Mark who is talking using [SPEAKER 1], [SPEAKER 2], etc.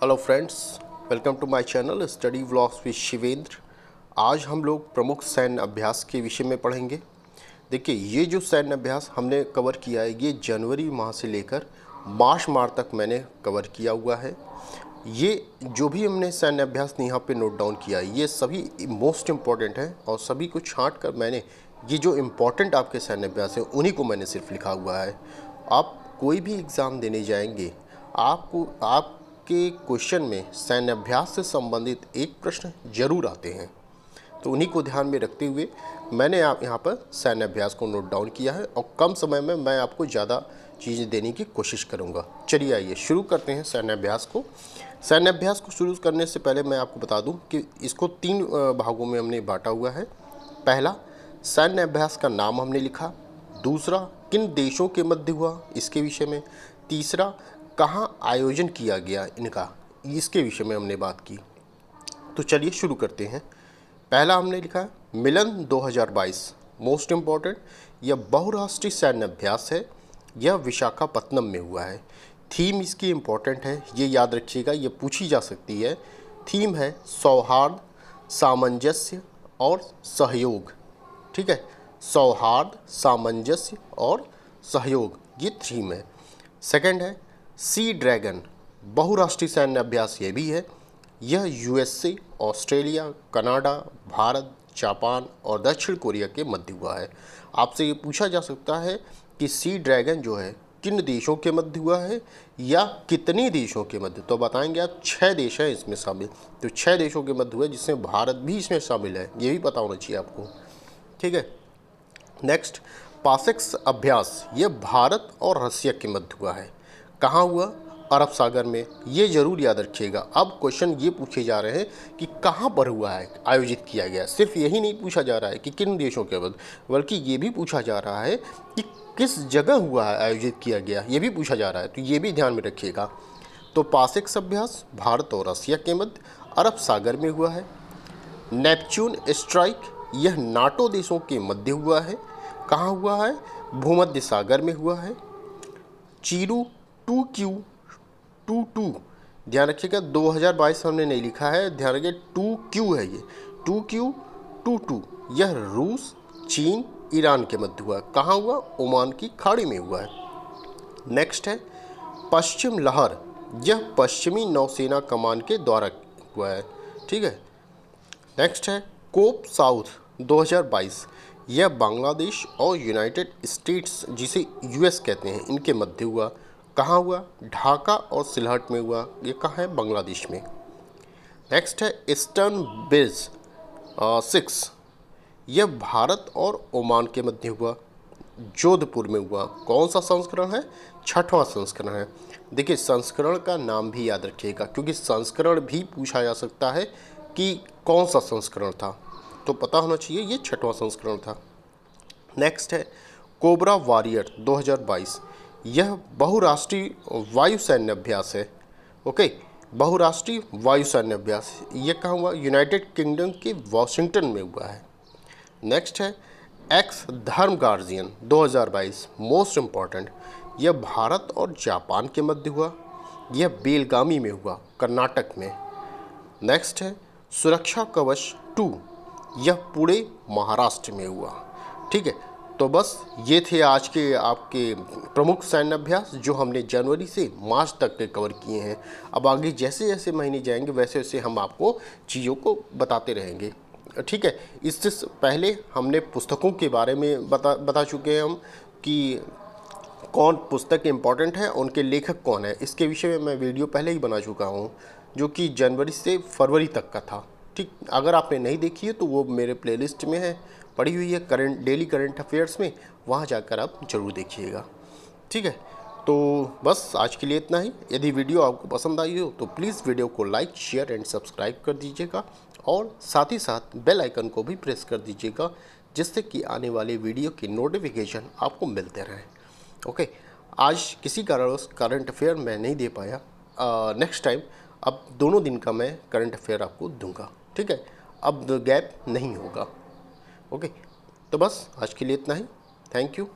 [SPEAKER 1] Hello friends, welcome to my channel study vlogs with Shivendra. आज हम लोग प्रमुख सैन्य अभ्यास के विषय में पढ़ेंगे। देखिए, ये जो सैन्य अभ्यास हमने कवर किया है ये जनवरी माह से लेकर मार्च माह तक मैंने कवर किया हुआ है। ये जो भी हमने सैन्य अभ्यास यहाँ पे नोट डाउन किया है ये सभी मोस्ट इम्पॉर्टेंट है और सभी को छांट कर मैंने ये जो इम्पॉर्टेंट आपके सैन्य अभ्यास हैं उन्हीं को मैंने सिर्फ लिखा हुआ है। आप कोई भी एग्ज़ाम देने जाएंगे आपके क्वेश्चन में सैन्य अभ्यास से संबंधित एक प्रश्न जरूर आते हैं, तो उन्हीं को ध्यान में रखते हुए मैंने यहाँ पर सैन्य अभ्यास को नोट डाउन किया है और कम समय में मैं आपको ज़्यादा चीज़ें देने की कोशिश करूँगा। चलिए आइए शुरू करते हैं सैन्य अभ्यास को। सैन्य अभ्यास को शुरू करने से पहले मैं आपको बता दूं कि इसको 3 भागों में हमने बांटा हुआ है। पहला, सैन्य अभ्यास का नाम हमने लिखा। दूसरा, किन देशों के मध्य हुआ इसके विषय में। तीसरा, कहाँ आयोजन किया गया इनका, इसके विषय में हमने बात की। तो चलिए शुरू करते हैं। पहला हमने लिखा है मिलन 2022, मोस्ट इम्पॉर्टेंट। यह बहुराष्ट्रीय सैन्य अभ्यास है। यह विशाखापत्तनम में हुआ है। थीम इसकी इम्पॉर्टेंट है, ये याद रखिएगा, ये पूछी जा सकती है। थीम है सौहार्द, सामंजस्य और सहयोग। ठीक है, सौहार्द, सामंजस्य और सहयोग, ये थीम है। सेकंड है सी ड्रैगन, बहुराष्ट्रीय सैन्य अभ्यास ये भी है। यह USA, Australia, Canada, Bharat, Japan और दक्षिण कोरिया के मध्य हुआ है। आपसे ये पूछा जा सकता है कि सी ड्रैगन जो है किन देशों के मध्य हुआ है या कितने देशों के मध्य, तो बताएंगे आप 6 देश हैं इसमें शामिल। तो 6 देशों के मध्य हुआ है जिसमें भारत भी इसमें शामिल है, ये भी पता होना चाहिए आपको। ठीक है, नेक्स्ट पासेक्स अभ्यास, ये भारत और रसिया के मध्य हुआ है। कहाँ हुआ? अरब सागर में, ये जरूर याद रखिएगा। अब क्वेश्चन ये पूछे जा रहे हैं कि कहाँ पर हुआ है, आयोजित किया गया। सिर्फ यही नहीं पूछा जा रहा है कि किन देशों के मध्य, बल्कि ये भी पूछा जा रहा है कि किस जगह हुआ है, आयोजित किया गया, ये भी पूछा जा रहा है। तो ये भी ध्यान में रखिएगा। तो पासेक्स अभ्यास भारत और रसिया के मध्य अरब सागर में हुआ है। नेपच्यून स्ट्राइक, यह नाटो देशों के मध्य हुआ है। कहाँ हुआ है? भूमध्य सागर में हुआ है। चीरू 2Q22, ध्यान रखिएगा 2022 हमने नहीं लिखा है, ध्यान रखिए 2Q है ये, 2Q22, यह रूस, चीन, ईरान के मध्य हुआ। कहाँ हुआ? ओमान की खाड़ी में हुआ है। नेक्स्ट है पश्चिम लहर, यह पश्चिमी नौसेना कमान के द्वारा हुआ है। ठीक है, नेक्स्ट है कोप साउथ 2022, यह बांग्लादेश और यूनाइटेड स्टेट्स जिसे यूएस कहते हैं इनके मध्य हुआ। कहाँ हुआ? ढाका और सिलहट में हुआ। ये कहाँ है? बांग्लादेश में। नेक्स्ट है ईस्टर्न बेज 6, यह भारत और ओमान के मध्य हुआ, जोधपुर में हुआ। कौन सा संस्करण है? 6वां संस्करण है। देखिए, संस्करण का नाम भी याद रखिएगा क्योंकि संस्करण भी पूछा जा सकता है कि कौन सा संस्करण था, तो पता होना चाहिए ये 6वां संस्करण था। नेक्स्ट है कोबरा वॉरियर 2022, यह बहुराष्ट्रीय वायु सैन्य अभ्यास है। ओके, बहुराष्ट्रीय वायु सैन्य अभ्यास, ये कहाँ हुआ? यूनाइटेड किंगडम के वॉशिंगटन में हुआ है। नेक्स्ट है एक्स धर्म गार्जियन 2022, मोस्ट इम्पॉर्टेंट, यह भारत और जापान के मध्य हुआ। यह बेलगामी में हुआ, कर्नाटक में। नेक्स्ट है सुरक्षा कवच 2, यह पुणे महाराष्ट्र में हुआ। ठीक है, तो बस ये थे आज के आपके प्रमुख सैन्य अभ्यास जो हमने जनवरी से मार्च तक के कवर किए हैं। अब आगे जैसे जैसे महीने जाएंगे वैसे वैसे हम आपको चीज़ों को बताते रहेंगे। ठीक है, इससे पहले हमने पुस्तकों के बारे में बता चुके हैं हम कि कौन पुस्तक इम्पॉर्टेंट है, उनके लेखक कौन है, इसके विषय में मैं वीडियो पहले ही बना चुका हूँ जो कि जनवरी से फरवरी तक का था। ठीक, अगर आपने नहीं देखी है तो वो मेरे प्लेलिस्ट में है, पड़ी हुई है डेली करंट अफेयर्स में, वहाँ जाकर आप ज़रूर देखिएगा। ठीक है, तो बस आज के लिए इतना ही। यदि वीडियो आपको पसंद आई हो तो प्लीज़ वीडियो को लाइक, शेयर एंड सब्सक्राइब कर दीजिएगा और साथ ही साथ बेल आइकन को भी प्रेस कर दीजिएगा जिससे कि आने वाले वीडियो की नोटिफिकेशन आपको मिलते रहें। ओके, आज किसी कारणवश करंट अफेयर मैं नहीं दे पाया, नेक्स्ट टाइम अब दोनों दिन का मैं करंट अफेयर आपको दूंगा। ठीक है, अब गैप नहीं होगा। ओके, तो बस आज के लिए इतना ही। Thank you.